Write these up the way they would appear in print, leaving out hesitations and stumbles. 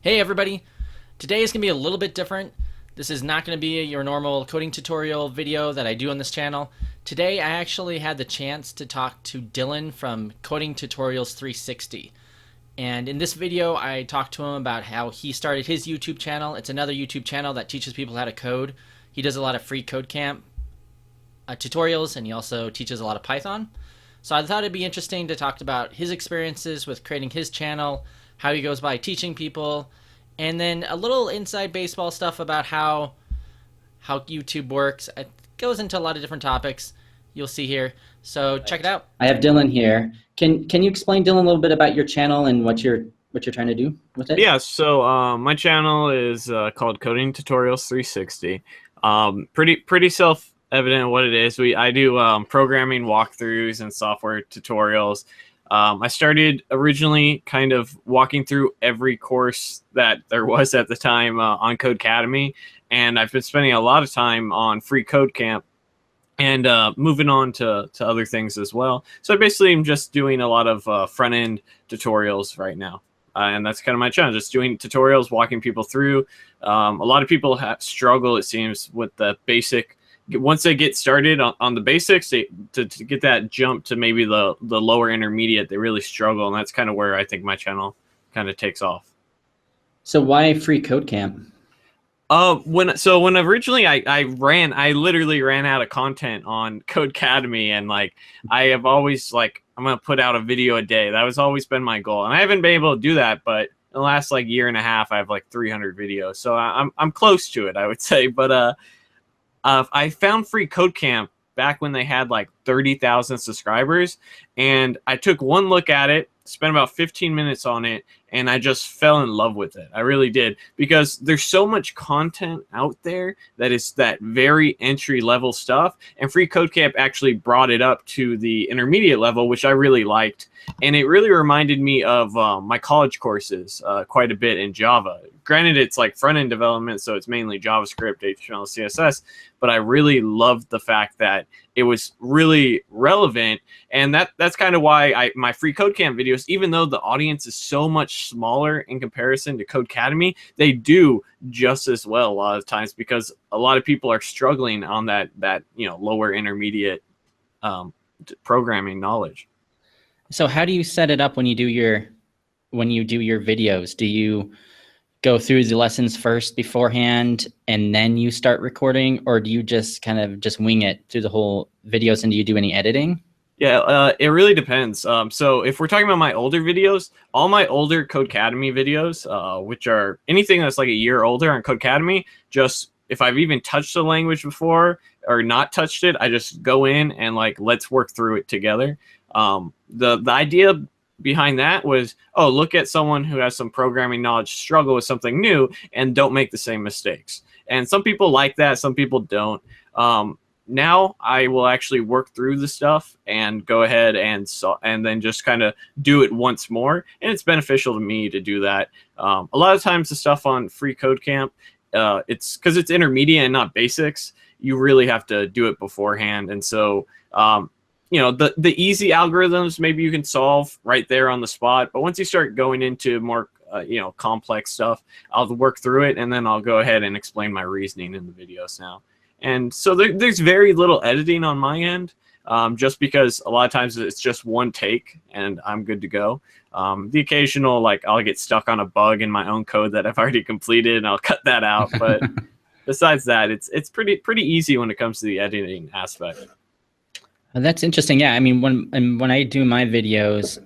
Hey everybody! Today is going to be a little bit different. This is not going to be your normal coding tutorial video that I do on this channel. Today I actually had the chance to talk to Dylan from Coding Tutorials 360. And in this video I talked to him about how he started his YouTube channel. It's another YouTube channel that teaches people how to code. He does a lot of free code camp tutorials, and he also teaches a lot of Python. So I thought it'd be interesting to talk about his experiences with creating his channel, how he goes by teaching people, and then a little inside baseball stuff about how YouTube works. It goes into a lot of different topics you'll see here. So check it out. I have Dylan here. Can you explain, Dylan, a little bit about your channel and what you're trying to do with it? Yeah, so my channel is called Coding Tutorials 360. Pretty self-evident what it is. I do programming walkthroughs and software tutorials. I started originally kind of walking through every course that there was at the time on Codecademy, and I've been spending a lot of time on free code camp and moving on to other things as well. So I basically am just doing a lot of front-end tutorials right now. And that's kind of my channel, just doing tutorials, walking people through. A lot of people struggle, it seems, with the basic. Once they get started on the basics, to get that jump to maybe the lower intermediate, they really struggle. And that's kind of where I think my channel kind of takes off. So why free code camp? When originally I literally ran out of content on Codecademy, and like I have always I'm gonna put out a video a day. That has always been my goal, and I haven't been able to do that. But in the last year and a half, I have 300 videos, so I'm close to it, I would say. But I found free code camp back when they had 30,000 subscribers, and I took one look at it, spent about 15 minutes on it, and I just fell in love with it. I really did, because there's so much content out there that is that very entry level stuff, and free code camp actually brought it up to the intermediate level, which I really liked. And it really reminded me of my college courses quite a bit in Java. Granted, it's front-end development, so it's mainly JavaScript, HTML, CSS, but I really loved the fact that it was really relevant, and that's kind of why my free code camp videos, even though the audience is so much smaller in comparison to Codecademy, they do just as well a lot of times, because a lot of people are struggling on that lower intermediate programming knowledge. So how do you set it up when you do your videos? Do you go through the lessons first beforehand and then you start recording, or do you just kind of wing it through the whole videos, and do you do any editing? Yeah, it really depends. So if we're talking about my older videos, all my older Codecademy videos, which are anything that's a year older on Codecademy, just if I've even touched the language before or not touched it, I just go in and let's work through it together. The idea behind that was, look at someone who has some programming knowledge, struggle with something new, and don't make the same mistakes. And some people like that, some people don't. Now I will actually work through the stuff and go ahead and then just kind of do it once more. And it's beneficial to me to do that. A lot of times the stuff on free code camp, it's because it's intermediate and not basics, you really have to do it beforehand. And so, the easy algorithms maybe you can solve right there on the spot. But once you start going into more, complex stuff, I'll work through it, and then I'll go ahead and explain my reasoning in the videos now. And so there's very little editing on my end, just because a lot of times it's just one take and I'm good to go. The occasional, I'll get stuck on a bug in my own code that I've already completed, and I'll cut that out. But besides that, it's pretty easy when it comes to the editing aspect. That's interesting. Yeah, I mean, when I do my videos,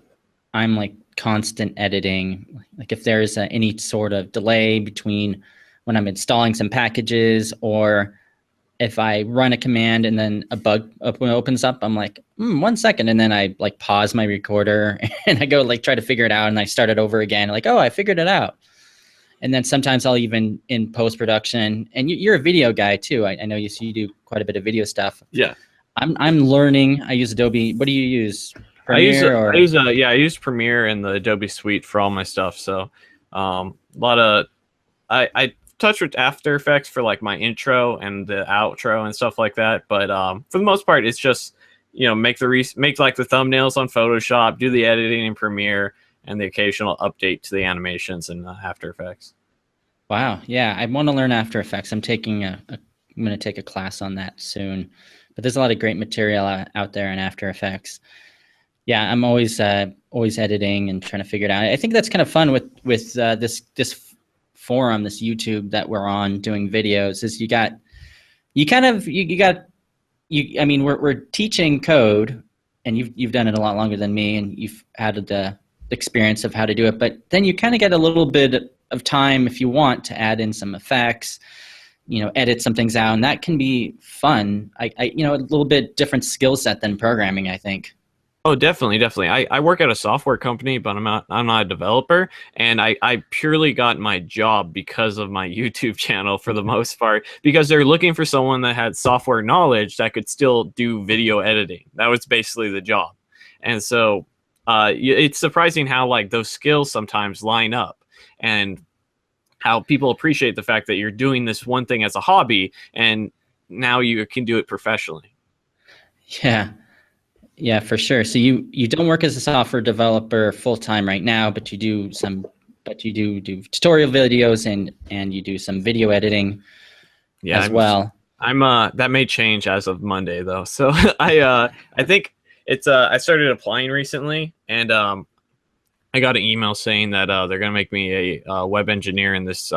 I'm constant editing. If there's any sort of delay between when I'm installing some packages, or if I run a command and then a bug opens up, I'm 1 second, and then I pause my recorder and I go try to figure it out, and I start it over again. Oh, I figured it out. And then sometimes I'll even in post-production, and you're a video guy too. I know you do quite a bit of video stuff. Yeah. I'm learning. I use Adobe. What do you use? Premiere, I use Premiere and the Adobe Suite for all my stuff. So a lot of I touch with After Effects for my intro and the outro and stuff like that. But for the most part, it's just make the thumbnails on Photoshop, do the editing in Premiere, and the occasional update to the animations in After Effects. Wow. Yeah, I want to learn After Effects. I'm going to take a class on that soon. But there's a lot of great material out there in After Effects. Yeah, I'm always editing and trying to figure it out. I think that's kind of fun with this forum, this YouTube that we're on doing videos. Is I mean, we're teaching code, and you've done it a lot longer than me, and you've had the experience of how to do it. But then you kind of get a little bit of time if you want to add in some effects, edit some things out, and that can be fun. A little bit different skill set than programming, I think. Oh, definitely. I work at a software company, but I'm not a developer, and I purely got my job because of my YouTube channel for the most part, because they're looking for someone that had software knowledge that could still do video editing. That was basically the job. And so it's surprising how like those skills sometimes line up, and how people appreciate the fact that you're doing this one thing as a hobby and now you can do it professionally. Yeah, for sure. So you don't work as a software developer full time right now, but you do tutorial videos and you do some video editing as well. I'm that may change as of Monday though. So I think it's I started applying recently, and I got an email saying that they're gonna make me a web engineer in this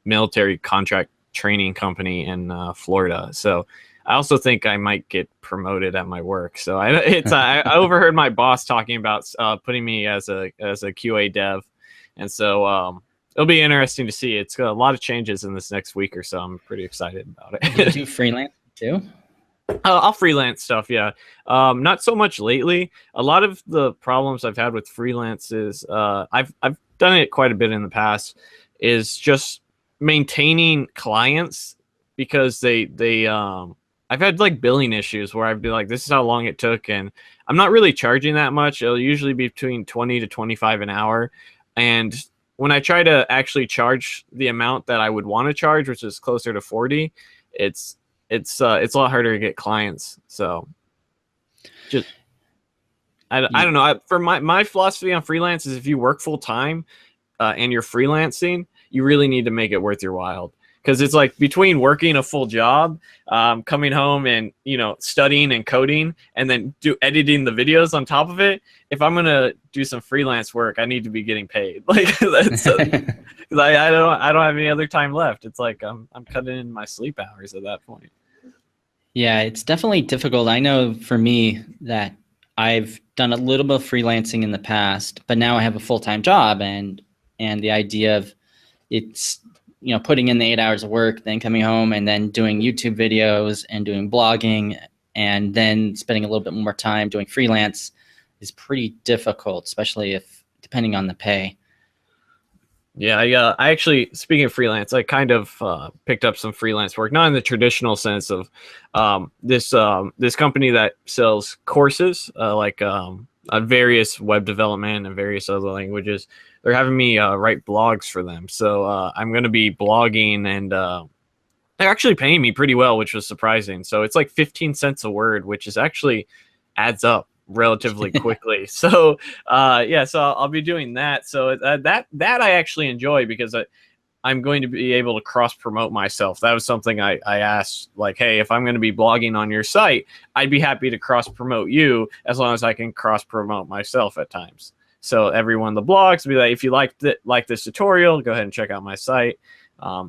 military contract training company in Florida. So I also think I might get promoted at my work. So I overheard my boss talking about putting me as a QA dev, and so it'll be interesting to see. It's got a lot of changes in this next week or so. I'm pretty excited about it. Do you do freelance too? I'll freelance stuff, yeah. Not so much lately. A lot of the problems I've had with freelance is I've done it quite a bit in the past, is just maintaining clients, because I've had like billing issues where I'd be like, this is how long it took, and I'm not really charging that much. It'll usually be between 20 to 25 an hour. And when I try to actually charge the amount that I would want to charge, which is closer to 40, it's a lot harder to get clients. So just I don't know. For my philosophy on freelance is, if you work full time and you're freelancing, you really need to make it worth your while. Because it's like, between working a full job, coming home and studying and coding, and then editing the videos on top of it. If I'm gonna do some freelance work, I need to be getting paid. Like that's, I don't have any other time left. It's like I'm cutting in my sleep hours at that point. Yeah, it's definitely difficult. I know for me that I've done a little bit of freelancing in the past, but now I have a full-time job, and the idea of it's putting in the 8 hours of work, then coming home and then doing YouTube videos and doing blogging, and then spending a little bit more time doing freelance is pretty difficult, especially depending on the pay. Yeah, I actually, speaking of freelance, I kind of picked up some freelance work, not in the traditional sense of this company that sells courses on various web development and various other languages. They're having me write blogs for them. So I'm going to be blogging, and they're actually paying me pretty well, which was surprising. So it's like 15 cents a word, which is actually adds up relatively quickly. So so I'll be doing that. So that I actually enjoy, because I'm going to be able to cross promote myself. That was something I asked, like, hey, if I'm going to be blogging on your site, I'd be happy to cross promote you, as long as I can cross promote myself at times. So everyone in the blogs will be like, if you like this tutorial, go ahead and check out my site.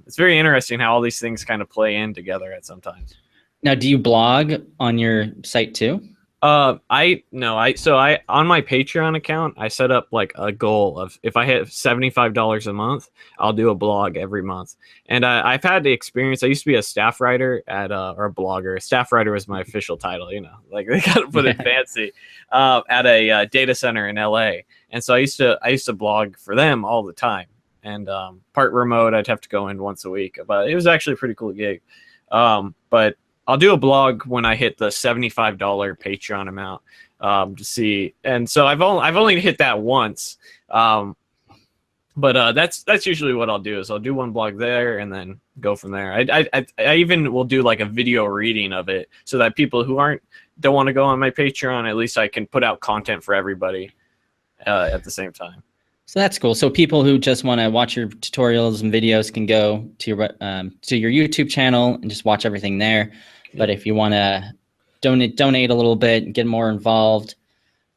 It's very interesting how all these things kind of play in together at sometimes. Now, do you blog on your site too? On my Patreon account, I set up like a goal of, if I hit $75 a month, I'll do a blog every month. And I've had the experience. I used to be a staff writer or a blogger. Staff writer was my official title, like they got to put it fancy, at a data center in LA. And so I used to blog for them all the time. And part remote, I'd have to go in once a week, but it was actually a pretty cool gig. But I'll do a blog when I hit the $75 Patreon amount to see. And so I've only hit that once. But that's usually what I'll do, is I'll do one blog there and then go from there. I even will do like a video reading of it, so that people who don't want to go on my Patreon, at least I can put out content for everybody at the same time. So that's cool. So people who just want to watch your tutorials and videos can go to your YouTube channel and just watch everything there. Yeah. But if you want to donate a little bit and get more involved,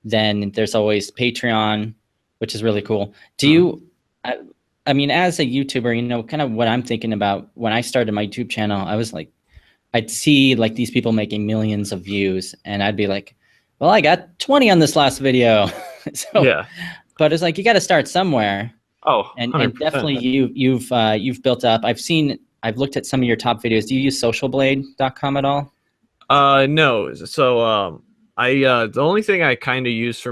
then there's always Patreon, which is really cool. Do you, I mean, as a YouTuber, you know, kind of what I'm thinking about when I started my YouTube channel, I was like, I'd see like these people making millions of views and I'd be like, well, I got 20 on this last video. So, Yeah. but it's like, you got to start somewhere. Oh, And 100%. definitely you've built up. I've looked at some of your top videos. Do you use socialblade.com at all? No. So the only thing I kind of use for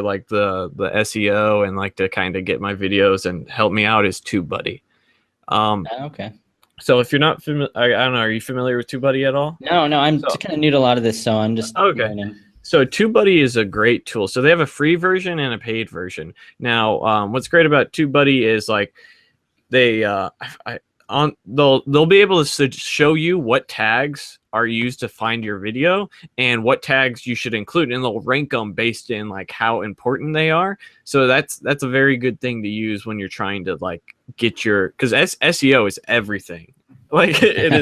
like the SEO and like to kind of get my videos and help me out is TubeBuddy. Okay. So if you're not familiar, I don't know, are you familiar with TubeBuddy at all? No, I'm just kind of new to a lot of this, so I'm just learning. So TubeBuddy is a great tool. So they have a free version and a paid version. Now, what's great about TubeBuddy is like they'll be able to show you what tags are used to find your video and what tags you should include, and they'll rank them based in like how important they are. So that's a very good thing to use when you're trying to like get because SEO is everything. Like it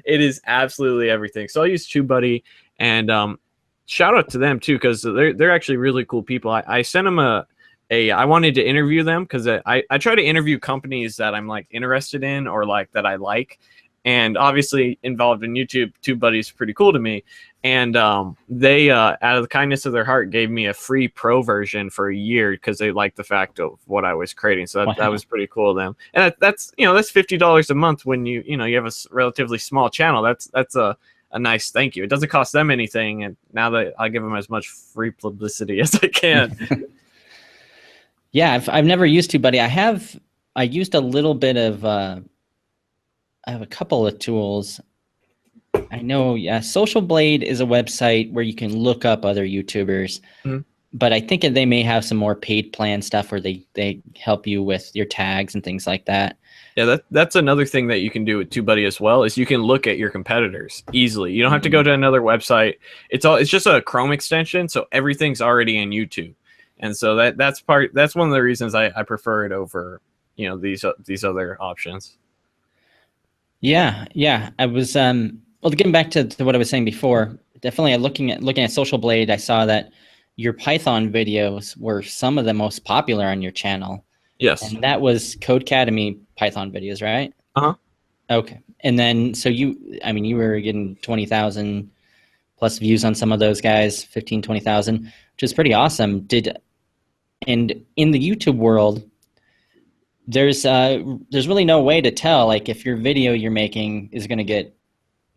is absolutely everything. So I'll use TubeBuddy, and shout out to them too, because they're actually really cool people. I sent them I wanted to interview them because I try to interview companies that I'm like interested in or like that I like, and obviously involved in YouTube. TubeBuddy is pretty cool to me, and they out of the kindness of their heart gave me a free pro version for a year because they liked the fact of what I was creating. So that was pretty cool of them, and that's $50 a month when you have a relatively small channel. That's a nice thank you. It doesn't cost them anything, and now that I give them as much free publicity as I can. Yeah, I've never used TubeBuddy. I used a little bit of I have a couple of tools. I know, yeah, Social Blade is a website where you can look up other YouTubers, but I think they may have some more paid plan stuff where they help you with your tags and things like that. Yeah, that's another thing that you can do with TubeBuddy as well, is you can look at your competitors easily. You don't have to go to another website. It's just a Chrome extension, so everything's already in YouTube. And so that's one of the reasons I prefer it over, these other options. Yeah. I was well, getting back to what I was saying before, definitely looking at Social Blade, I saw that your Python videos were some of the most popular on your channel. Yes. And that was Codecademy Python videos, right? Uh-huh. Okay. And then so you were getting 20,000 plus views on some of those guys, 15, 20,000, which is pretty awesome. And in the YouTube world, there's really no way to tell like if your video you're making is going to get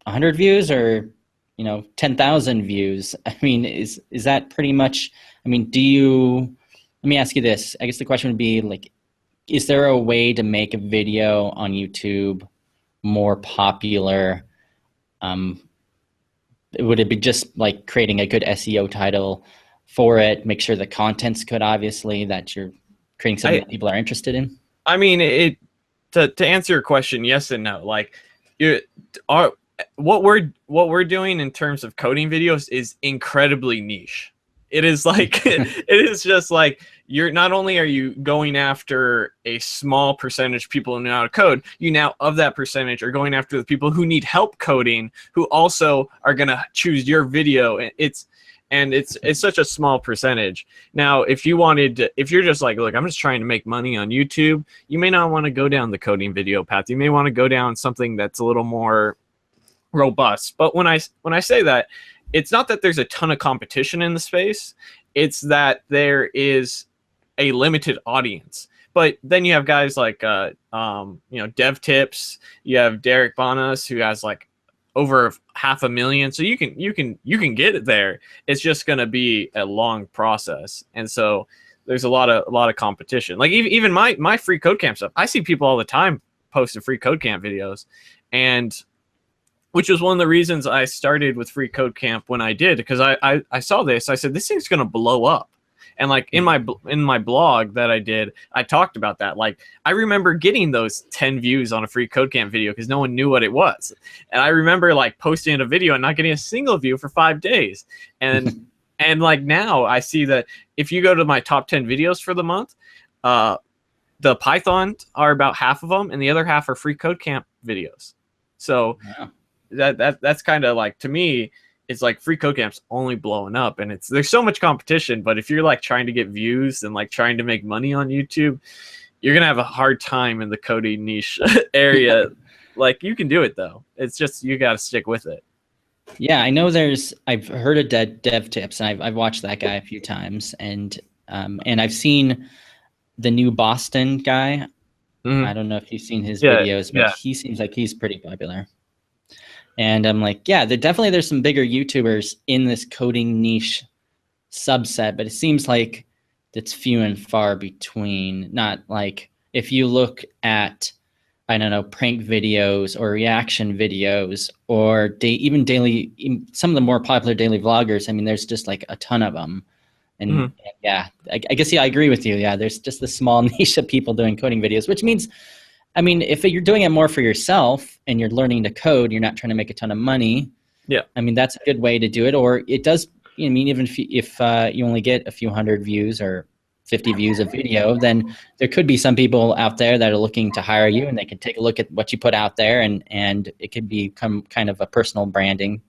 100 views or 10,000 views. I mean, is that pretty much? I mean, let me ask you this. I guess the question would be like, is there a way to make a video on YouTube more popular? Would it be just like creating a good SEO title for it, make sure the content's good, obviously, that you're creating something that people are interested in? I mean, to answer your question, yes and no. Like, what we're doing in terms of coding videos is incredibly niche. It is like it is just like you're not only are you going after a small percentage of people who know how to code, you now of that percentage are going after the people who need help coding, who also are gonna choose your video. And it's such a small percentage. Now, if you're just like, look, I'm just trying to make money on YouTube, you may not want to go down the coding video path. You may want to go down something that's a little more robust. But when I say that, it's not that there's a ton of competition in the space. It's that there is a limited audience. But then you have guys like Dev Tips. You have Derek Bonas, who has like over 500,000. So you can get it there. It's just going to be a long process. And so there's a lot of competition. Like even my free code camp stuff, I see people all the time posting free code camp videos, and which was one of the reasons I started with free code camp when I did, because I saw this, I said, this thing's going to blow up. And like in my blog that I did, I talked about that. Like I remember getting those 10 views on a free code camp video because no one knew what it was. And I remember like posting a video and not getting a single view for 5 days. And and like now I see that if you go to my top 10 videos for the month, The Python are about half of them, and the other half are free code camp videos. So that's kind of like, to me, it's like free code camp's only blowing up, and there's so much competition. But if you're like trying to get views and like trying to make money on YouTube, you're gonna have a hard time in the coding niche area. Like, you can do it though. It's just you got to stick with it. Yeah, I know I've heard of Dev Tips, and I've watched that guy a few times, and I've seen the new Boston guy. I don't know if you've seen his videos, but he seems like he's pretty popular. And I'm like, yeah, there's some bigger YouTubers in this coding niche subset, but it seems like it's few and far between. Not like if you look at, I don't know, prank videos or reaction videos or even some of the more popular daily vloggers. I mean, there's just like a ton of them. And yeah, I guess, yeah, I agree with you. Yeah, there's just this small niche of people doing coding videos, which means, I mean, if you're doing it more for yourself and you're learning to code, you're not trying to make a ton of money. Yeah. I mean, that's a good way to do it. Or it does, I mean, even if you only get a few hundred views or 50 views of video, then there could be some people out there that are looking to hire you, and they can take a look at what you put out there, and it could become kind of a personal branding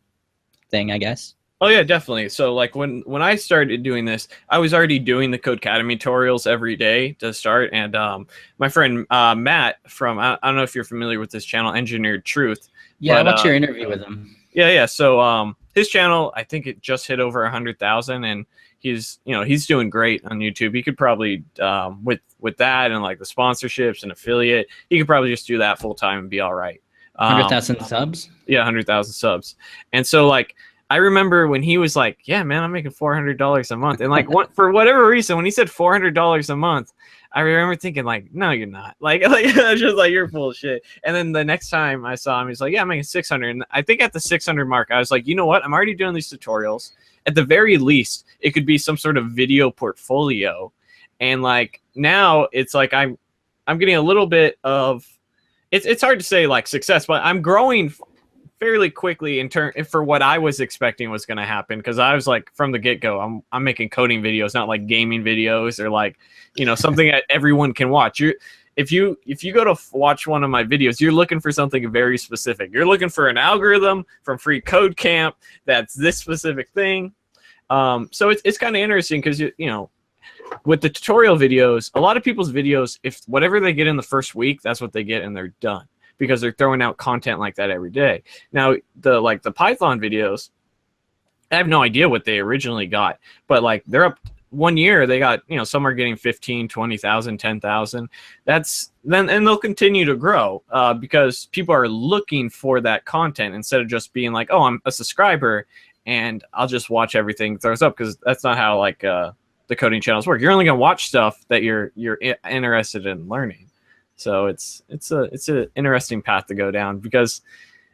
thing, I guess. Oh yeah, definitely. So like when I started doing this, I was already doing the Codecademy tutorials every day to start. And my friend Matt from, I don't know if you're familiar with this channel, Engineered Truth. Yeah, what's your interview with him? Yeah. So his channel, I think it just hit over 100,000, and he's doing great on YouTube. He could probably with that and like the sponsorships and affiliate, he could probably just do that full time and be all right. 100,000 subs? Yeah, 100,000 subs. And so like, I remember when he was like, yeah, man, I'm making $400 a month. And like, for whatever reason, when he said $400 a month, I remember thinking like, no, you're not. Like just like, you're full of shit. And then the next time I saw him, he's like, yeah, I'm making 600. And I think at the 600 mark, I was like, you know what? I'm already doing these tutorials. At the very least, it could be some sort of video portfolio. And like, now it's like, I'm getting a little bit of, it's hard to say like success, but I'm growing fairly quickly for what I was expecting was going to happen, because I was like, from the get-go, I'm making coding videos, not like gaming videos or like, something that everyone can watch. If you go to watch one of my videos, you're looking for something very specific. You're looking for an algorithm from Free Code Camp that's this specific thing. So it's kind of interesting because with the tutorial videos, a lot of people's videos, if whatever they get in the first week, that's what they get and they're done, because they're throwing out content like that every day. Now, the Python videos, I have no idea what they originally got, but like they're up 1 year, they got, some are getting 15, 20,000, 10,000. And they'll continue to grow because people are looking for that content instead of just being like, oh, I'm a subscriber and I'll just watch everything that throws up, because that's not how like the coding channels work. You're only going to watch stuff that you're interested in learning. So it's an interesting path to go down, because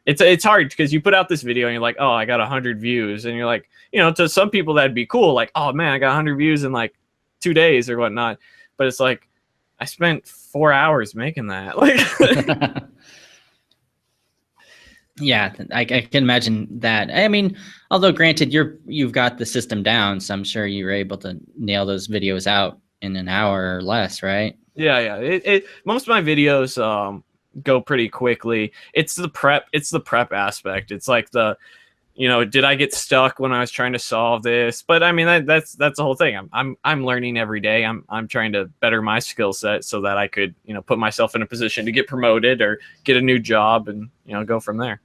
it's hard, because you put out this video and you're like, oh, I got 100 views, and you're like, to some people that'd be cool, like, oh man, I got 100 views in like 2 days or whatnot. But it's like, I spent 4 hours making that. Like, yeah, I can imagine that. I mean, although granted, you've got the system down, so I'm sure you were able to nail those videos out in an hour or less, right? Yeah. Most of my videos go pretty quickly. It's the prep aspect. It's like did I get stuck when I was trying to solve this? But I mean, that's the whole thing. I'm learning every day. I'm trying to better my skill set so that I could, put myself in a position to get promoted or get a new job and, go from there.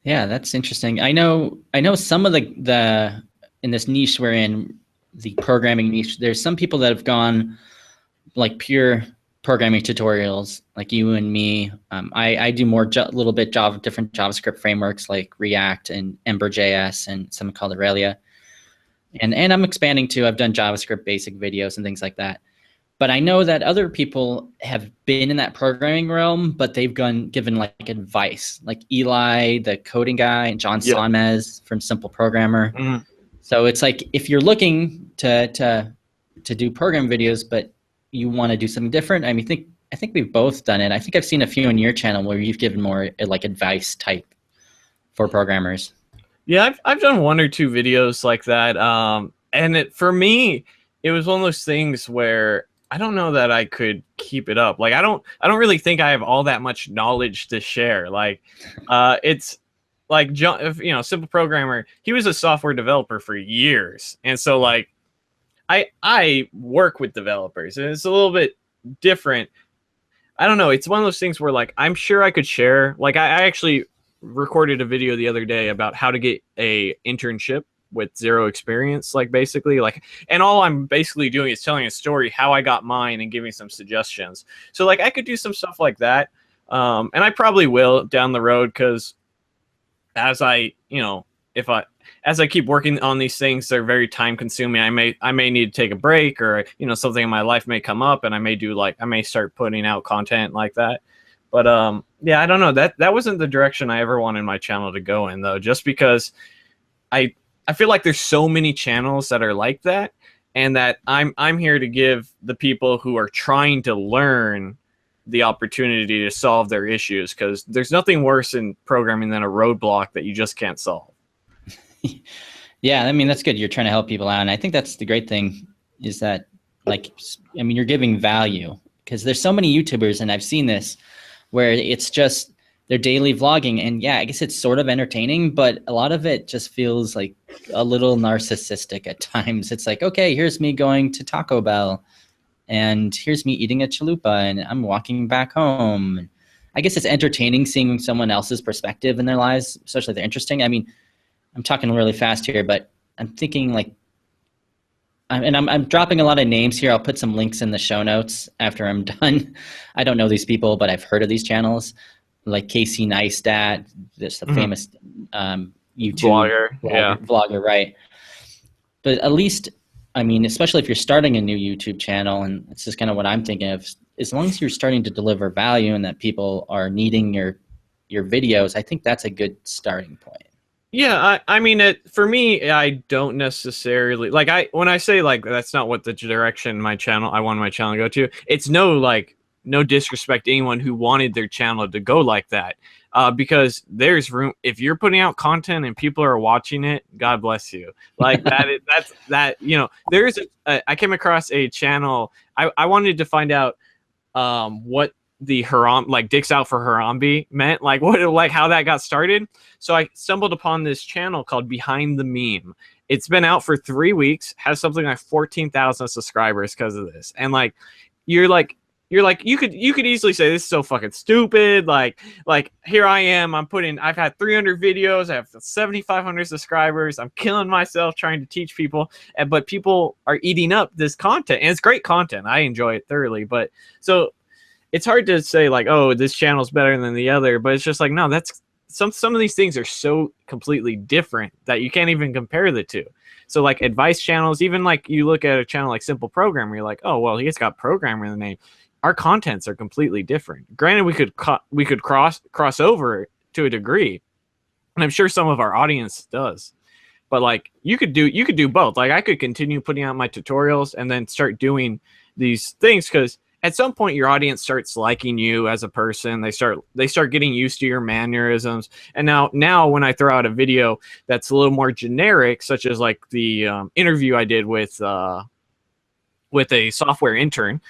Yeah, that's interesting. I know some of the in this niche we're in, the programming niche, there's some people that have gone like pure programming tutorials, like you and me. I do more little bit different JavaScript frameworks like React and Ember.js and something called Aurelia. And I'm expanding too. I've done JavaScript basic videos and things like that. But I know that other people have been in that programming realm, but they've given like advice, like Eli, the coding guy, and John Sonmez from Simple Programmer. Mm-hmm. So it's like, if you're looking to do program videos, but you want to do something different, I mean, I think we've both done it. I think I've seen a few on your channel where you've given more like advice type for programmers. Yeah, I've done 1 or 2 videos like that. And for me, it was one of those things where I don't know that I could keep it up. Like I don't really think I have all that much knowledge to share. Like it's like John, you know, Simple Programmer, he was a software developer for years. And so like I work with developers and it's a little bit different. I don't know. It's one of those things where like I'm sure I could share. Like I actually recorded a video the other day about how to get a internship with zero experience, like basically like, and all I'm basically doing is telling a story how I got mine and giving some suggestions. So like I could do some stuff like that. And I probably will down the road, because as I, you know, as I keep working on these things, they're very time consuming. I may need to take a break, or, you know, something in my life may come up and I may start putting out content like that. But yeah, I don't know. That wasn't the direction I ever wanted my channel to go in, though, just because I feel like there's so many channels that are like that, and that I'm here to give the people who are trying to learn the opportunity to solve their issues, because there's nothing worse in programming than a roadblock that you just can't solve. Yeah, I mean, that's good. You're trying to help people out. And I think that's the great thing, is that, like, I mean, you're giving value, because there's so many YouTubers, and I've seen this, where it's just their daily vlogging. And yeah, I guess it's sort of entertaining, but a lot of it just feels like a little narcissistic at times. It's like, okay, here's me going to Taco Bell, and here's me eating a chalupa, and I'm walking back home. I guess it's entertaining seeing someone else's perspective in their lives, especially if they're interesting. I mean, I'm talking really fast here, but I'm thinking like, I'm dropping a lot of names here. I'll put some links in the show notes after I'm done. I don't know these people, but I've heard of these channels, like Casey Neistat, this famous YouTube vlogger, right? But at least, I mean, especially if you're starting a new YouTube channel, and it's just kind of what I'm thinking of, as long as you're starting to deliver value and that people are needing your videos, I think that's a good starting point. Yeah, I mean, for me, I don't necessarily like when I say like that's not what the direction I want my channel to go to. It's no disrespect to anyone who wanted their channel to go like that, because there's room. If you're putting out content and people are watching it, God bless you. Like that. You know, I came across a channel. I wanted to find out what the dicks out for Harambe meant, like how that got started. So I stumbled upon this channel called Behind the Meme. It's been out for 3 weeks, has something like 14,000 subscribers because of this. And you could easily say this is so fucking stupid. Like here I am, I've had 300 videos, I have 7,500 subscribers, I'm killing myself trying to teach people, but people are eating up this content, and it's great content. I enjoy it thoroughly, but so it's hard to say like, oh, this channel's better than the other, but it's just like, no, that's some of these things are so completely different that you can't even compare the two. So like advice channels, even like you look at a channel like Simple Programmer, you're like, oh, well, he's got programmer in the name. Our contents are completely different. Granted, we could cross over to a degree, and I'm sure some of our audience does. But like you could do both. Like I could continue putting out my tutorials and then start doing these things, because at some point your audience starts liking you as a person. They start getting used to your mannerisms. And now when I throw out a video that's a little more generic, such as like the interview I did with a software intern,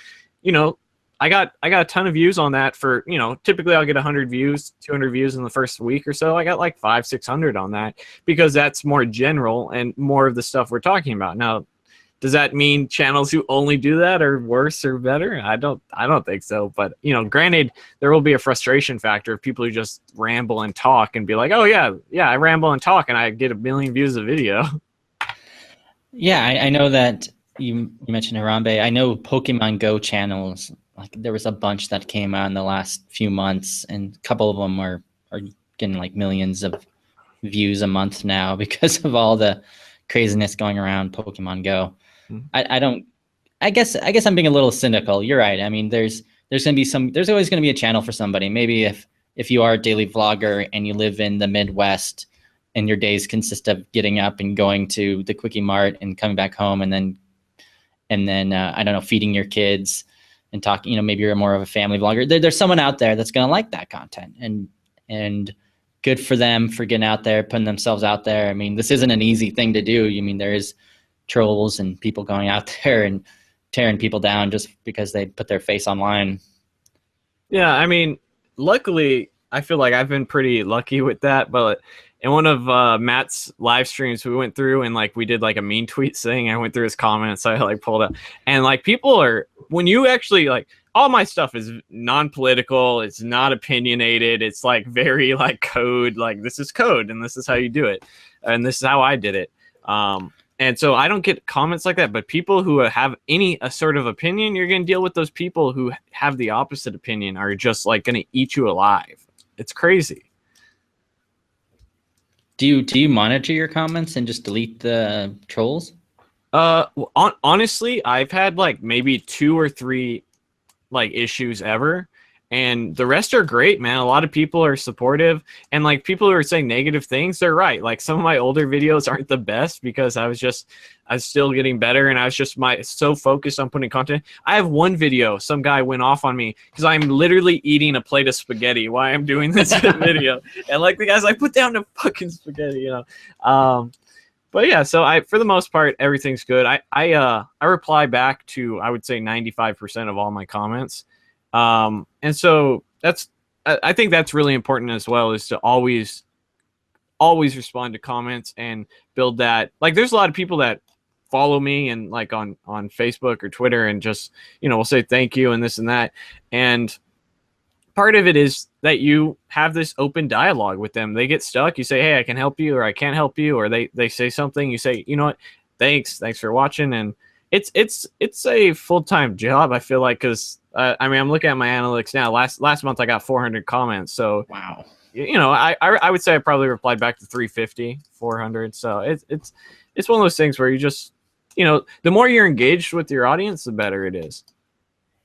you know, I got a ton of views on that. For, you know, typically I'll get 100 views, 200 views in the first week or so. I got like 500-600 on that, because that's more general and more of the stuff we're talking about. Now, does that mean channels who only do that are worse or better? I don't think so. But, you know, granted, there will be a frustration factor of people who just ramble and talk and be like, oh yeah, I ramble and talk and I get 1 million views a video. Yeah, I know that you mentioned Harambe. I know Pokemon Go channels, like there was a bunch that came out in the last few months, and a couple of them are getting like millions of views a month now because of all the craziness going around Pokemon Go. I guess I'm being a little cynical. You're right. I mean, there's always going to be a channel for somebody. Maybe if you are a daily vlogger and you live in the Midwest and your days consist of getting up and going to the Quickie Mart and coming back home and then I don't know, feeding your kids and talking, you know, maybe you're more of a family vlogger. There's someone out there that's going to like that content, and good for them for getting out there, putting themselves out there. I mean, this isn't an easy thing to do. You mean, there is trolls and people going out there and tearing people down just because they put their face online. Yeah, I mean, luckily, I feel like I've been pretty lucky with that. But in one of Matt's live streams, we went through and like we did like a mean tweet thing. I went through his comments. I like pulled up, and like people are, when you actually like, all my stuff is non-political. It's not opinionated. It's like very like code. Like this is code, and this is how you do it, and this is how I did it. And so I don't get comments like that, but people who have a sort of opinion, you're going to deal with those people who have the opposite opinion are just like going to eat you alive. It's crazy. Do you monitor your comments and just delete the trolls? Honestly, I've had like maybe 2 or 3 like issues ever, and the rest are great, man. A lot of people are supportive, and like people who are saying negative things, they're right. Like some of my older videos aren't the best because I was still getting better, and I was just so focused on putting content. I have one video, some guy went off on me because I'm literally eating a plate of spaghetti while I'm doing this video, and like the guy's like, put down the fucking spaghetti, you know. But yeah, so for the most part, everything's good. I reply back to, I would say 95% of all my comments. And so I think that's really important as well, is to always respond to comments and build that. Like there's a lot of people that follow me and like on Facebook or Twitter and just, you know, will say thank you and this and that. And part of it is that you have this open dialogue with them. They get stuck. You say, hey, I can help you, or I can't help you. Or they say something, you say, you know what, thanks for watching. And it's a full-time job, I feel like, because I mean, I'm looking at my analytics now. Last month I got 400 comments. So Wow. You know, I would say I probably replied back to 350, 400. So it's one of those things where you just, you know, the more you're engaged with your audience, the better it is.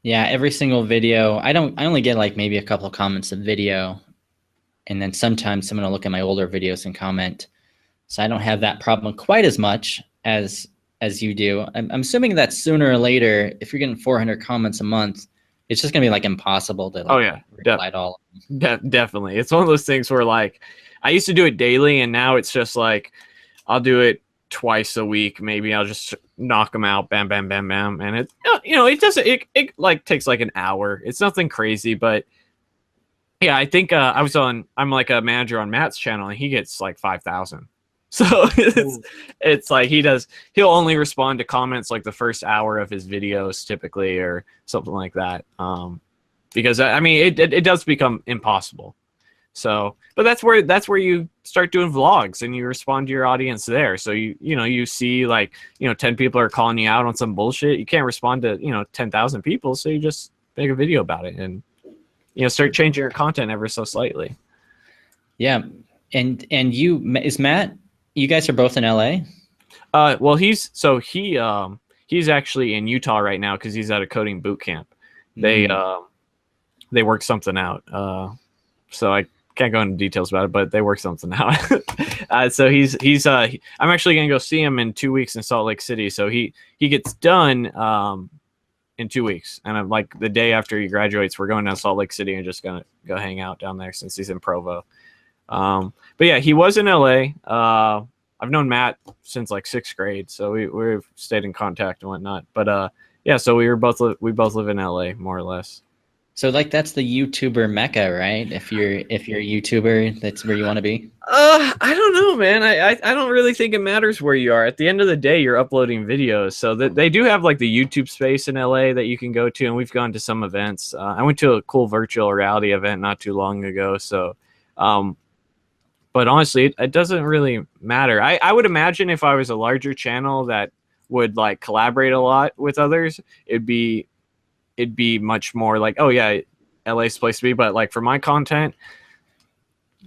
Yeah, every single video, I only get like maybe a couple of comments a video, and then sometimes someone will look at my older videos and comment. So I don't have that problem quite as much as you do. I'm assuming that sooner or later, if you're getting 400 comments a month, it's just gonna be like impossible to like, reply to all of them. Definitely. It's one of those things where like I used to do it daily, and now it's just like I'll do it twice a week. Maybe I'll just knock them out, bam, bam, bam, bam. And it, you know, it doesn't, it like takes like an hour. It's nothing crazy, but yeah, I think I'm like a manager on Matt's channel, and he gets like 5,000. So it's like he'll only respond to comments like the first hour of his videos typically, or something like that. Because I mean, it does become impossible. So, but that's where you start doing vlogs and you respond to your audience there. So you see like, you know, 10 people are calling you out on some bullshit. You can't respond to, you know, 10,000 people. So you just make a video about it and, you know, start changing your content ever so slightly. Yeah. And is Matt, you guys are both in LA? Well, he's actually in Utah right now, 'cause he's at a coding boot camp. They work something out. So I can't go into details about it, but they work something out. So I'm actually gonna go see him in 2 weeks in Salt Lake City. So he gets done in 2 weeks, and I'm like the day after he graduates, we're going down to Salt Lake City and just gonna go hang out down there since he's in Provo. But yeah, he was in LA. I've known Matt since like 6th grade, so we've stayed in contact and whatnot. But yeah, so we both live in LA more or less. So like that's the YouTuber mecca, right? If you're a YouTuber, that's where you want to be. I don't know, man. I don't really think it matters where you are. At the end of the day, you're uploading videos. So that they do have like the YouTube space in LA that you can go to, and we've gone to some events. I went to a cool virtual reality event not too long ago. So, but honestly, it doesn't really matter. I would imagine if I was a larger channel that would like collaborate a lot with others, it'd be much more like, oh yeah, LA's the place to be. But like for my content,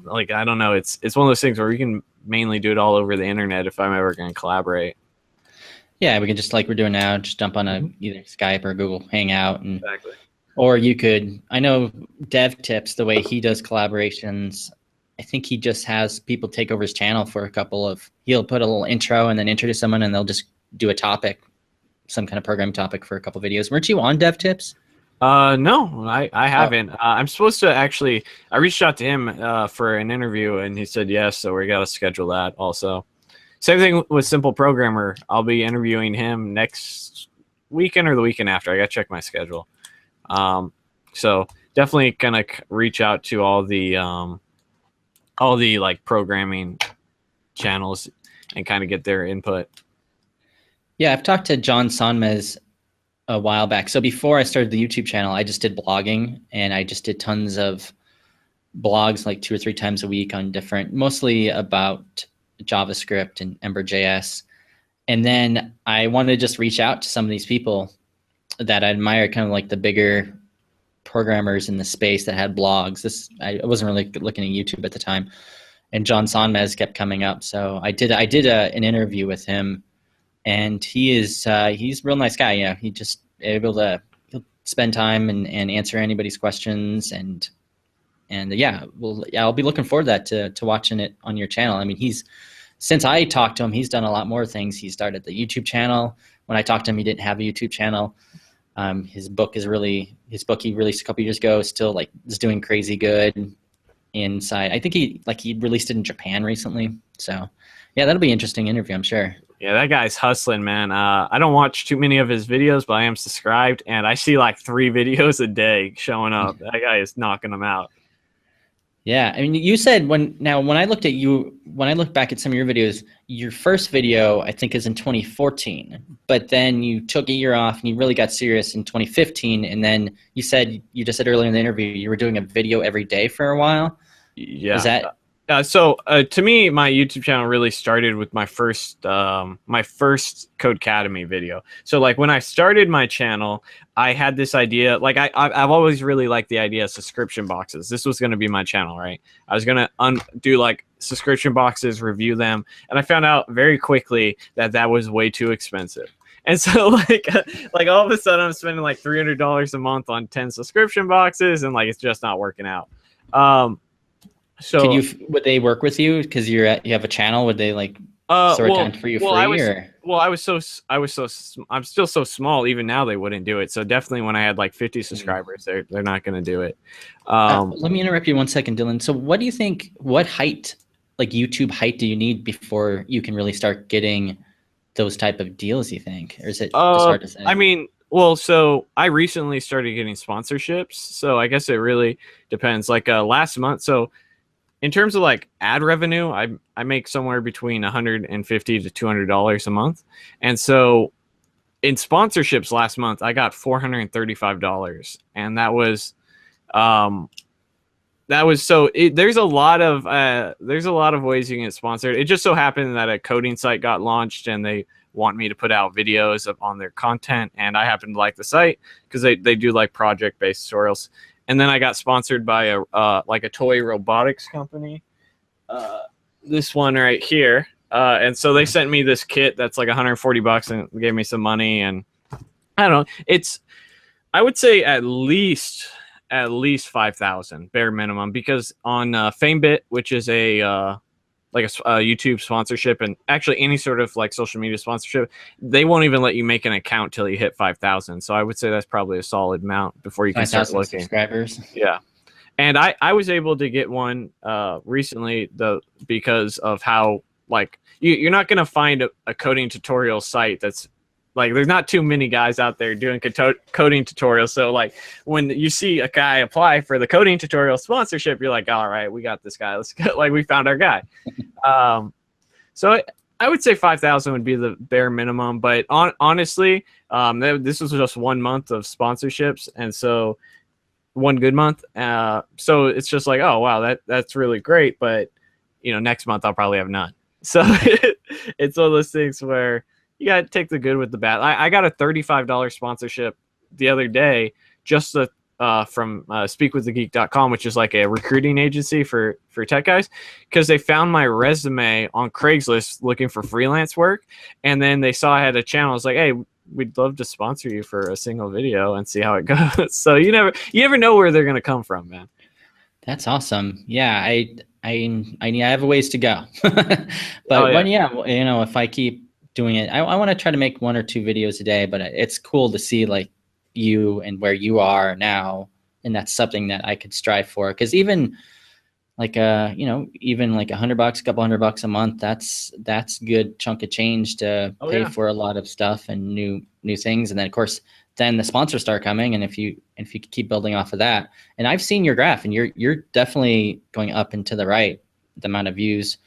like, I don't know, it's one of those things where we can mainly do it all over the internet if I'm ever going to collaborate. Yeah, we can just, like we're doing now, just jump on either Skype or Google Hangout. And Exactly. or you could, I know Dev Tips, the way he does collaborations, I think he just has people take over his channel for he'll put a little intro and then introduce someone, and they'll just do a topic, some kind of programming topic for a couple videos. Weren't you on Dev Tips? No, I haven't. I'm supposed to actually, I reached out to him for an interview, and he said yes, so we got to schedule that also. Same thing with Simple Programmer. I'll be interviewing him next weekend or the weekend after. I gotta check my schedule. So definitely gonna reach out to all the like programming channels and kind of get their input. Yeah, I've talked to John Sonmez a while back. So before I started the YouTube channel, I just did blogging, and I just did tons of blogs like 2 or 3 times a week on different, mostly about JavaScript and Ember.js. And then I wanted to just reach out to some of these people that I admire, kind of like the bigger programmers in the space that had blogs. I wasn't really looking at YouTube at the time, and John Sonmez kept coming up. So I did an interview with him, and he's a real nice guy. Yeah, he just able to he'll spend time and answer anybody's questions, and yeah, well, yeah, I'll be looking forward to watching it on your channel. I mean, since I talked to him, he's done a lot more things. He started the YouTube channel. When I talked to him, he didn't have a YouTube channel. His book he released a couple years ago, still like is doing crazy good inside. I think he released it in Japan recently. So yeah, that'll be an interesting interview, I'm sure. Yeah, that guy's hustling, man. I don't watch too many of his videos, but I am subscribed, and I see like 3 videos a day showing up. That guy is knocking them out. Yeah, I mean, you said when I looked back at some of your videos, your first video I think is in 2014, but then you took a year off and you really got serious in 2015, and then you just said earlier in the interview you were doing a video every day for a while. Yeah. Is that? So to me, my YouTube channel really started with my first Codecademy video. So like when I started my channel, I had this idea. Like I've always really liked the idea of subscription boxes. This was going to be my channel, right? I was going to do like subscription boxes, review them, and I found out very quickly that was way too expensive. And so like all of a sudden I'm spending like $300 a month on 10 subscription boxes, and like it's just not working out. So would they work with you because you have a channel? Would they like sort it for you free? I'm still so small. Even now they wouldn't do it. So definitely when I had like 50 subscribers, they're not going to do it. Let me interrupt you 1 second, Dylan. So what do you think? What height, like YouTube height, do you need before you can really start getting those type of deals? You think, or is it just hard to say? I mean, well, so I recently started getting sponsorships. So I guess it really depends. Like last month, so. In terms of like ad revenue, I make somewhere between $150 to $200 a month. And so in sponsorships last month, I got $435. And there's a lot of ways you can get sponsored. It just so happened that a coding site got launched and they want me to put out videos on their content. And I happen to like the site because they do like project-based tutorials. And then I got sponsored by a toy robotics company. This one right here. And so they sent me this kit that's like $140 and gave me some money. And I don't know. I would say at least 5,000 bare minimum, because on FameBit, which is a YouTube sponsorship, and actually any sort of like social media sponsorship, they won't even let you make an account till you hit 5,000. So I would say that's probably a solid amount before you can start looking. Subscribers. Yeah. And I was able to get one recently because of how like you're not going to find a coding tutorial site that's like, there's not too many guys out there doing coding tutorials. So like when you see a guy apply for the coding tutorial sponsorship, you're like, all right, we got this guy. Let's go. Like we found our guy. So I would say 5,000 would be the bare minimum. But honestly, this was just 1 month of sponsorships. And so one good month. So it's just like, oh, wow, that's really great. But, next month I'll probably have none. So it's one of those things where you got to take the good with the bad. I got a $35 sponsorship the other day just from speakwiththegeek.com, which is like a recruiting agency for tech guys, because they found my resume on Craigslist looking for freelance work. And then they saw I had a channel. It's like, hey, we'd love to sponsor you for a single video and see how it goes. So you never know where they're going to come from, man. That's awesome. Yeah, I have a ways to go. But if I keep doing it, I want to try to make 1 or 2 videos a day, but it's cool to see like you and where you are now, and that's something that I could strive for, because even like even like $100, a couple $100 a month, that's good chunk of change to Oh pay yeah. for a lot of stuff and new things. And then of course, then the sponsors start coming, and if you keep building off of that, and I've seen your graph, and you're definitely going up and to the right, the amount of views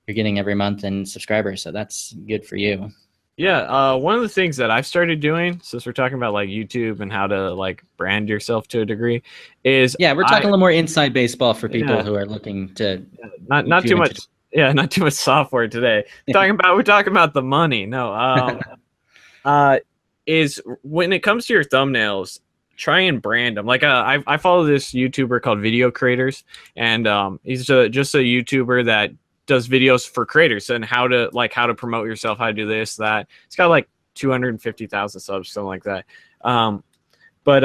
you're getting every month and subscribers, so that's good for you. Yeah, one of the things that I've started doing, since we're talking about like YouTube and how to like brand yourself to a degree, is Yeah, we're talking a little more inside baseball for people yeah, who are looking to not too YouTube much. Yeah, not too much software today. We're talking about the money. No, is when it comes to your thumbnails, try and brand them. Like I follow this YouTuber called Video Creators, and he's just a YouTuber that does videos for creators and how to promote yourself, how to do this, that. It's got like 250,000 subs, something like that. But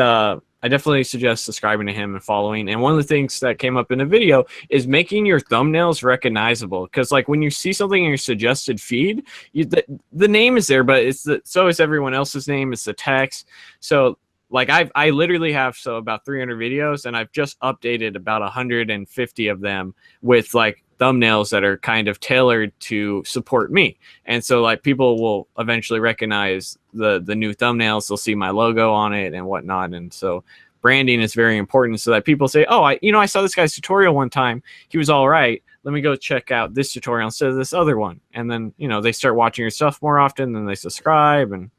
I definitely suggest subscribing to him and following. And one of the things that came up in a video is making your thumbnails recognizable. Because like when you see something in your suggested feed, the name is there, but so is everyone else's name. It's the text. So like I literally have about 300 videos, and I've just updated about 150 of them with like thumbnails that are kind of tailored to support me. And so like people will eventually recognize the new thumbnails. They'll see my logo on it and whatnot. And so branding is very important, so that people say, oh, I saw this guy's tutorial one time. He was all right. Let me go check out this tutorial instead of this other one. And then, they start watching your stuff more often, and they subscribe. And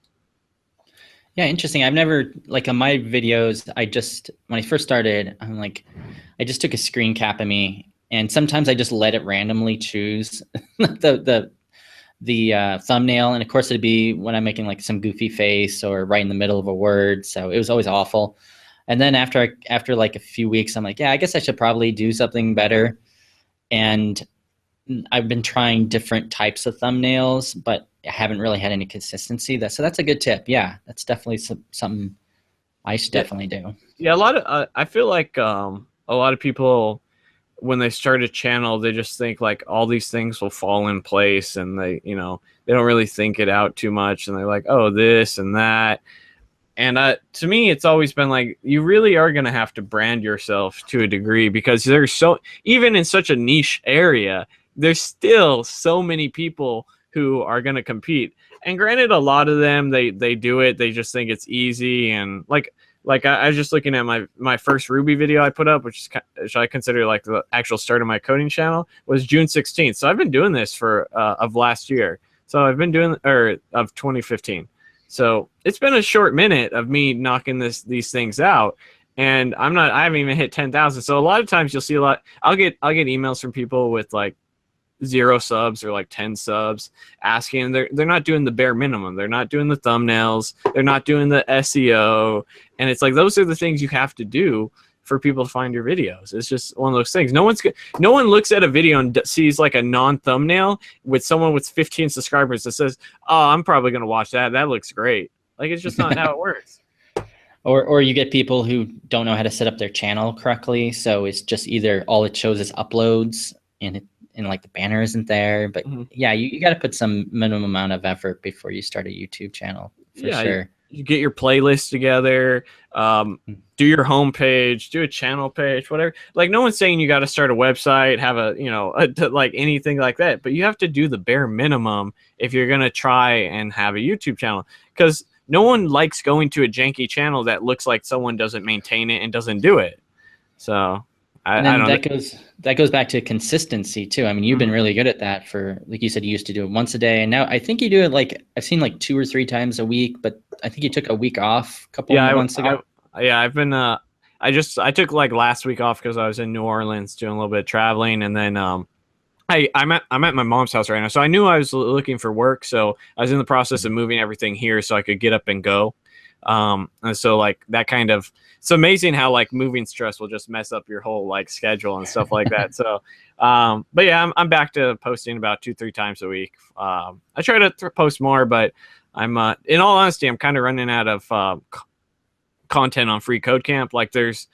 yeah, interesting. I've never, like on my videos, when I first started, I just took a screen cap of me, and sometimes I just let it randomly choose the thumbnail. And of course it'd be when I'm making like some goofy face or right in the middle of a word. So it was always awful. And then after like a few weeks, I'm like, yeah, I guess I should probably do something better. And I've been trying different types of thumbnails, but I haven't really had any consistency. So that's a good tip. Yeah, that's definitely something I should definitely do. Yeah, I feel like a lot of people, when they start a channel, they just think like all these things will fall in place, and they don't really think it out too much, and they're like, oh, this and that. And to me, it's always been like, you really are going to have to brand yourself to a degree, because even in such a niche area, there's still so many people who are going to compete. And granted, a lot of them, they do it. They just think it's easy. And like I was just looking at my first Ruby video I put up, which I consider like the actual start of my coding channel, was June 16th. So I've been doing this of last year. So I've been doing, of 2015. So it's been a short minute of me knocking these things out, and I haven't even hit 10,000. So a lot of times you'll see I'll get emails from people with like 0 subs or like 10 subs asking. They're not doing the bare minimum. They're not doing the thumbnails. They're not doing the SEO. And it's like, those are the things you have to do for people to find your videos. It's just one of those things. No one looks at a video and sees like a non-thumbnail with someone with 15 subscribers that says, oh, I'm probably going to watch that. That looks great. Like, it's just not how it works. Or you get people who don't know how to set up their channel correctly. So it's just either all it shows is uploads, and like the banner isn't there. But yeah, you got to put some minimum amount of effort before you start a YouTube channel, for sure. You get your playlist together, do your homepage, do a channel page, whatever. Like, no one's saying you got to start a website, have like anything like that, but you have to do the bare minimum if you're going to try and have a YouTube channel, because no one likes going to a janky channel that looks like someone doesn't maintain it and doesn't do it. So that goes back to consistency too. I mean, you've been really good at that for, like you said, you used to do it once a day, and now I think you do it like, I've seen like 2 or 3 times a week, but I think you took a week off a couple of months ago. I've been I took like last week off because I was in New Orleans doing a little bit of traveling, and then I'm at my mom's house right now, so I knew I was looking for work, so I was in the process of moving everything here so I could get up and go. And so like that kind of, it's amazing how like moving stress will just mess up your whole like schedule and stuff like that. So but yeah, I'm back to posting about 2-3 times a week. I try to post more, but I'm in all honesty, I'm kind of running out of content on Free Code Camp. Like there's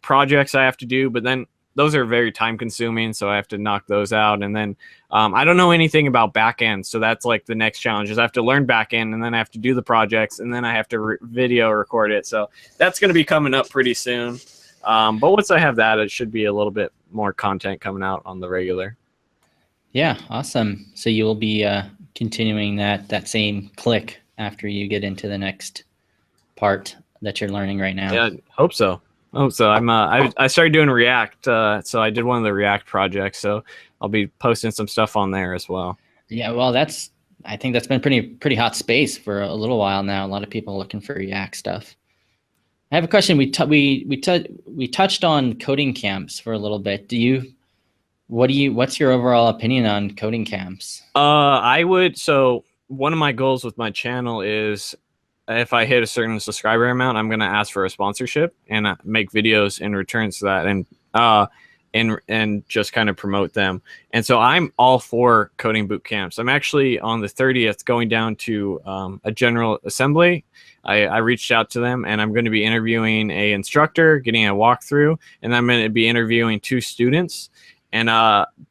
projects I have to do, but then those are very time consuming, so I have to knock those out. And then I don't know anything about backend, so that's like the next challenge, is I have to learn backend, and then I have to do the projects, and then I have to video record it. So that's going to be coming up pretty soon. But once I have that, it should be a little bit more content coming out on the regular. Yeah, awesome. So you will be continuing that same click after you get into the next part that you're learning right now. Yeah, hope so. Oh, so I started doing React. So I did one of the React projects. So I'll be posting some stuff on there as well. Yeah, well, I think that's been pretty hot space for a little while now. A lot of people looking for React stuff. I have a question. We touched on coding camps for a little bit. What's your overall opinion on coding camps? So one of my goals with my channel is if I hit a certain subscriber amount, I'm going to ask for a sponsorship and make videos in return to that, and just kind of promote them. And so I'm all for coding boot camps. I'm actually on the 30th going down to a general assembly. I reached out to them, and I'm going to be interviewing a instructor, getting a walkthrough, and I'm going to be interviewing 2 students. And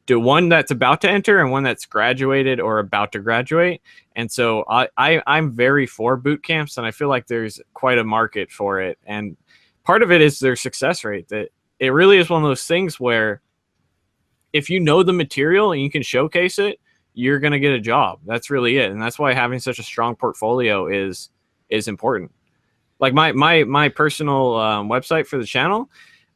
the one that's about to enter and one that's graduated or about to graduate. And so I'm very for boot camps, and I feel like there's quite a market for it. And part of it is their success rate. That it really is one of those things where if you know the material and you can showcase it, you're going to get a job. That's really it. And that's why having such a strong portfolio is important. Like my personal website for the channel,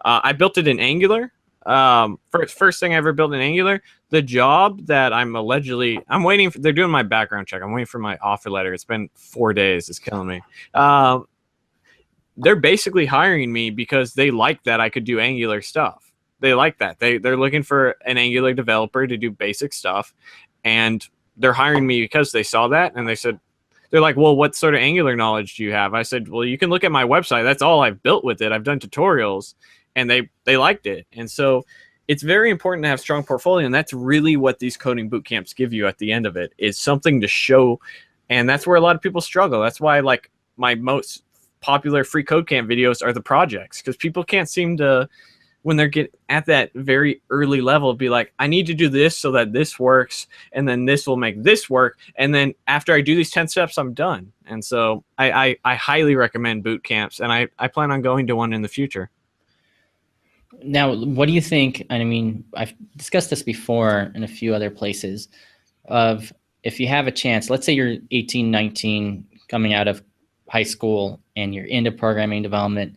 I built it in Angular. First thing I ever built in Angular. The job that I'm waiting for, they're doing my background check. I'm waiting for my offer letter. It's been 4 days. It's killing me. They're basically hiring me because they like that I could do Angular stuff. They like that. They're looking for an Angular developer to do basic stuff, and they're hiring me because they saw that, and they're like, well, what sort of Angular knowledge do you have? I said, well, you can look at my website. That's all I've built with it. I've done tutorials. And they liked it. And so it's very important to have strong portfolio. And that's really what these coding boot camps give you at the end of it, is something to show. And that's where a lot of people struggle. That's why like my most popular free code camp videos are the projects, because people can't seem to, when they're at that very early level, be like, I need to do this so that this works. And then this will make this work. And then after I do these 10 steps, I'm done. And so I highly recommend boot camps. And I plan on going to one in the future. Now, what do you think? I mean, I've discussed this before in a few other places, of if you have a chance, let's say you're 18, 19, coming out of high school and you're into programming development,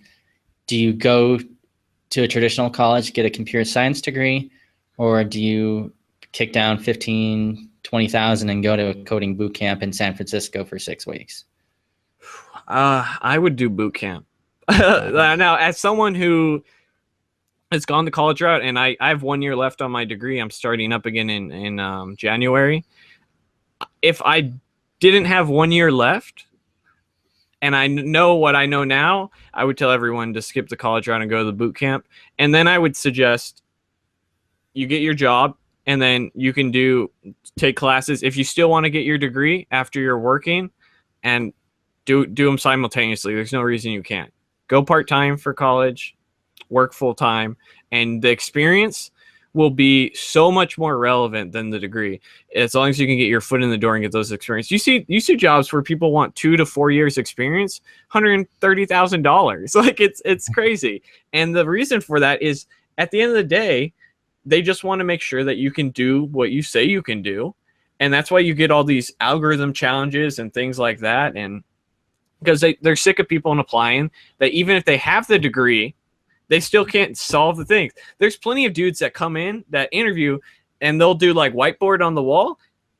do you go to a traditional college, get a computer science degree, or do you kick down 15, 20,000 and go to a coding boot camp in San Francisco for 6 weeks? I would do boot camp. Now, as someone who has gone the college route, and I have 1 year left on my degree. I'm starting up again in January. If I didn't have 1 year left, and I know what I know now, I would tell everyone to skip the college route and go to the boot camp. And then I would suggest you get your job, and then you can take classes if you still want to get your degree after you're working, and do them simultaneously. There's no reason you can't. Go part-time for college, work full-time, and the experience will be so much more relevant than the degree, as long as you can get your foot in the door and get those experience. You see jobs where people want 2 to 4 years experience, $130,000. Like it's crazy. And the reason for that is, at the end of the day, they just want to make sure that you can do what you say you can do. And that's why you get all these algorithm challenges and things like that. And because they're sick of people applying that even if they have the degree, they still can't solve the things. There's plenty of dudes that come in that interview and they'll do like whiteboard on the wall.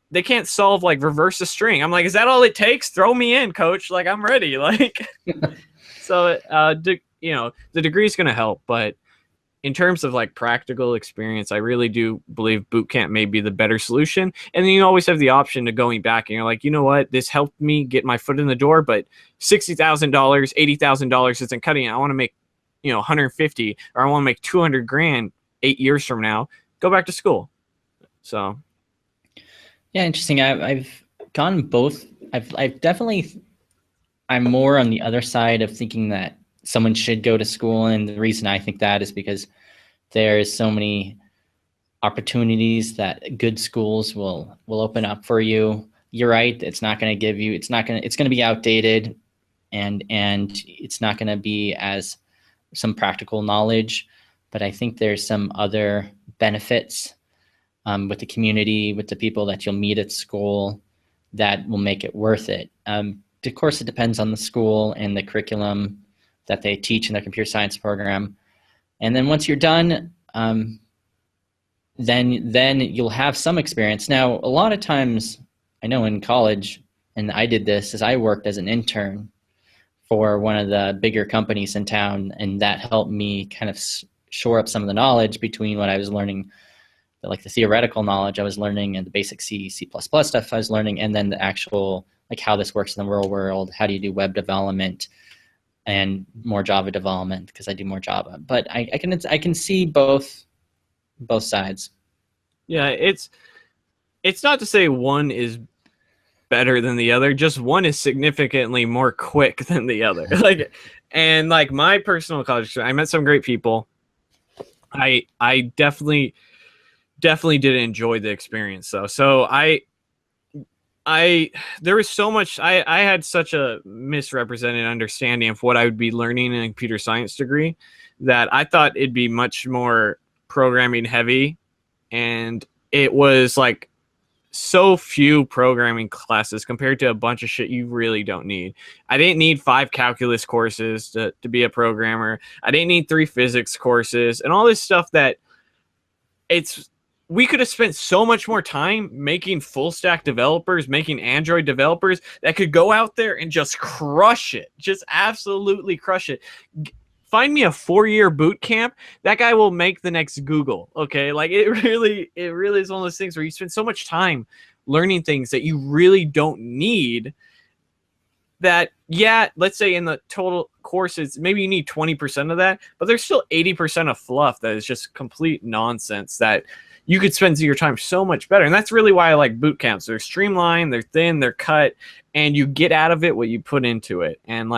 They can't solve like reverse a string. I'm like, is that all it takes? Throw me in, coach. Like, I'm ready. Like, so, the degree is going to help, but in terms of like practical experience, I really do believe boot camp may be the better solution. And then you always have the option of going back and you're like, you know what, this helped me get my foot in the door, but $60,000, $80,000 isn't cutting it. I want to make 150, or I want to make 200 grand 8 years from now. Go back to school. So, yeah, interesting. I've gone both. I've definitely, I'm more on the other side of thinking that someone should go to school, and the reason I think that is because there's so many opportunities that good schools will open up for you. You're right. It's going to be outdated, and it's not going to be as some practical knowledge, but I think there's some other benefits with the community, with the people that you'll meet at school, that will make it worth it. Of course, it depends on the school and the curriculum that they teach in their computer science program. And then once you're done, then you'll have some experience. Now, a lot of times, I know in college, and I did this, is I worked as an intern for one of the bigger companies in town, and that helped me kind of shore up some of the knowledge between what I was learning, like the theoretical knowledge I was learning and the basic C, C++ stuff I was learning, and then the actual, like how this works in the real world, how do you do web development and more Java development, because I do more Java. But I can see both sides. Yeah, it's not to say one is better than the other, just one is significantly more quick than the other. And my personal college experience, I met some great people. I definitely did enjoy the experience though. So there was so much, I had such a misrepresented understanding of what I would be learning in a computer science degree that I thought it'd be much more programming heavy, and it was like so few programming classes compared to a bunch of shit you really don't need. I didn't need 5 calculus courses to be a programmer. I didn't need 3 physics courses and all this stuff that we could have spent so much more time making full stack developers, making Android developers that could go out there and just crush it, just absolutely crush it. Find me a 4-year boot camp. That guy will make the next Google. Okay. It really is one of those things where you spend so much time learning things that you really don't need, that, yeah, let's say in the total courses, maybe you need 20% of that, but there's still 80% of fluff that is just complete nonsense that you could spend your time so much better. And that's really why I like boot camps. They're streamlined, they're thin, they're cut, and you get out of it what you put into it. And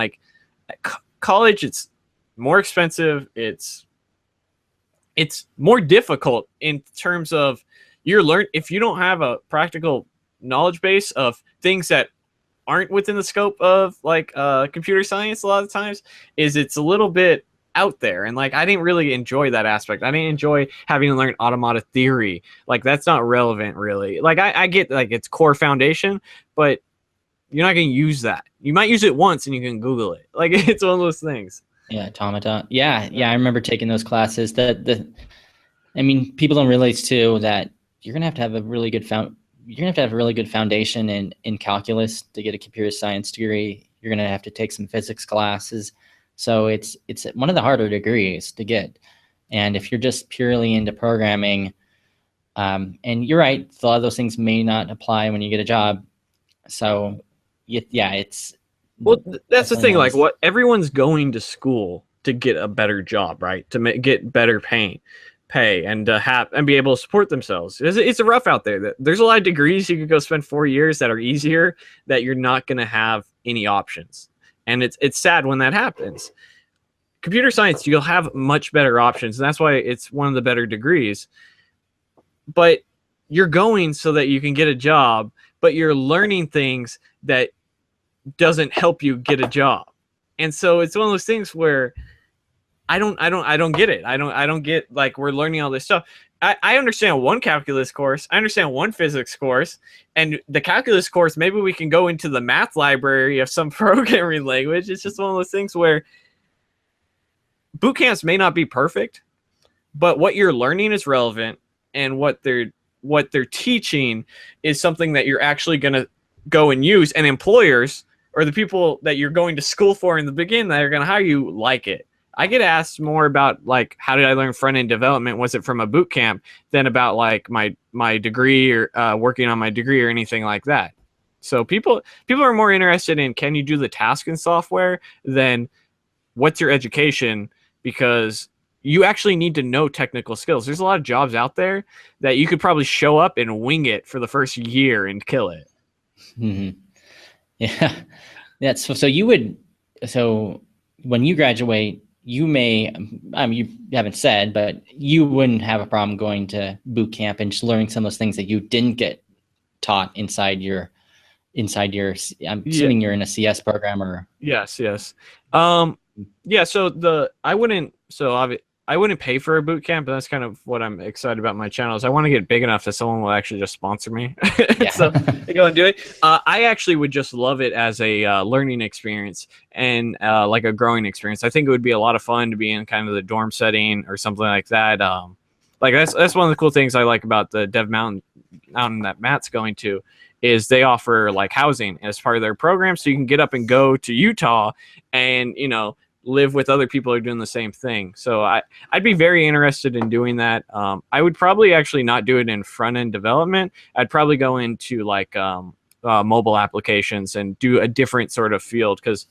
college, it's more expensive. It's more difficult in terms of if you don't have a practical knowledge base of things that aren't within the scope of computer science. A lot of times it's a little bit out there, and I didn't really enjoy that aspect. I didn't enjoy having to learn automata theory. That's not relevant really. I get it's core foundation, but you're not going to use that. You might use it once and you can Google it. It's one of those things. Yeah, automata. Yeah, I remember taking those classes. People don't realize too that you're gonna have to have a really good foundation in calculus to get a computer science degree. You're gonna have to take some physics classes. So it's one of the harder degrees to get. And if you're just purely into programming, and you're right, a lot of those things may not apply when you get a job. So yeah, it's. Well, that's the thing. What everyone's going to school to get a better job, right? To get better pay, and be able to support themselves. It's rough out there. There's a lot of degrees you could go spend 4 years that are easier that you're not going to have any options, and it's sad when that happens. Computer science, you'll have much better options, and that's why it's one of the better degrees. But you're going so that you can get a job, but you're learning things that doesn't help you get a job. And so it's one of those things where I don't get it. I don't get we're learning all this stuff. I understand one calculus course. I understand one physics course, and the calculus course, maybe we can go into the math library of some programming language. It's just one of those things where boot camps may not be perfect, but what you're learning is relevant, and what they're teaching is something that you're actually going to go and use, and employers or the people that you're going to school for in the beginning that are going to hire you like it. I get asked more about how did I learn front-end development? Was it from a boot camp than about my degree or working on my degree or anything like that. So people are more interested in, can you do the task in software, than what's your education, because you actually need to know technical skills. There's a lot of jobs out there that you could probably show up and wing it for the first year and kill it. Mm-hmm. Yeah. So when you graduate, you may, you haven't said, but you wouldn't have a problem going to boot camp and just learning some of those things that you didn't get taught inside your, I'm assuming you're in a CS program or. Yes. Yeah, so I wouldn't pay for a boot camp, but that's kind of what I'm excited about my channel is I want to get big enough that someone will actually just sponsor me. Yeah. So I go and do it. I actually would just love it as a learning experience and like a growing experience. I think it would be a lot of fun to be in kind of the dorm setting or something like that. Like that's one of the cool things I like about the Dev Mountain that Matt's going to is they offer like housing as part of their program, so you can get up and go to Utah and live with other people who are doing the same thing. So I'd be very interested in doing that. I would probably actually not do it in front end development. I'd probably go into like mobile applications and do a different sort of field because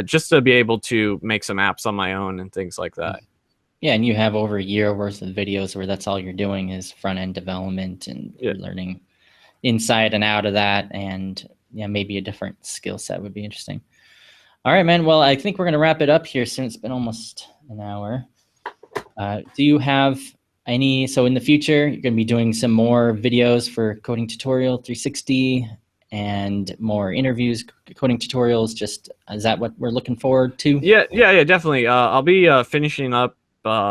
just to be able to make some apps on my own and things like that. Yeah, and you have over a year worth of videos where that's all you're doing is front end development, and you're learning inside and out of that, and yeah, maybe a different skill set would be interesting. All right, man. Well, I think we're going to wrap it up here soon. It's been almost an hour. Do you have any, so in the future, you're going to be doing some more videos for Coding Tutorial 360 and more interviews, coding tutorials, just, is that what we're looking forward to? Yeah, definitely. I'll be finishing up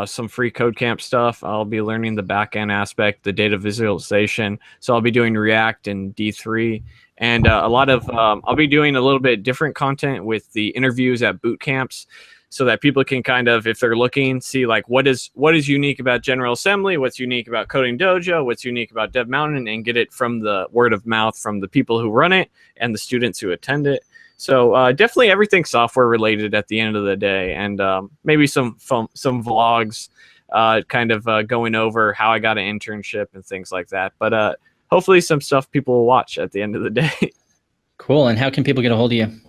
some free code camp stuff. I'll be learning the backend aspect, the data visualization. So I'll be doing React and D3, and a lot of I'll be doing a little bit different content with the interviews at boot camps, so that people can kind of, if they're looking, see like what is unique about General Assembly, what's unique about Coding Dojo, what's unique about Dev Mountain, and get it from the word of mouth from the people who run it and the students who attend it. So definitely everything software related at the end of the day, and maybe some vlogs kind of going over how I got an internship and things like that. But hopefully some stuff people will watch at the end of the day. Cool. And how can people get a hold of you?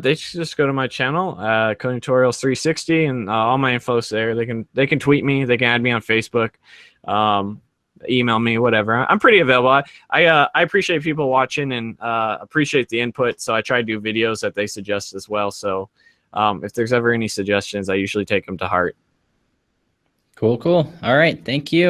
They should just go to my channel, Coding Tutorials 360, and all my info's there. They can tweet me, they can add me on Facebook. Email me, whatever. I'm pretty available. I appreciate people watching and appreciate the input. So I try to do videos that they suggest as well. So if there's ever any suggestions, I usually take them to heart. Cool. All right. Thank you.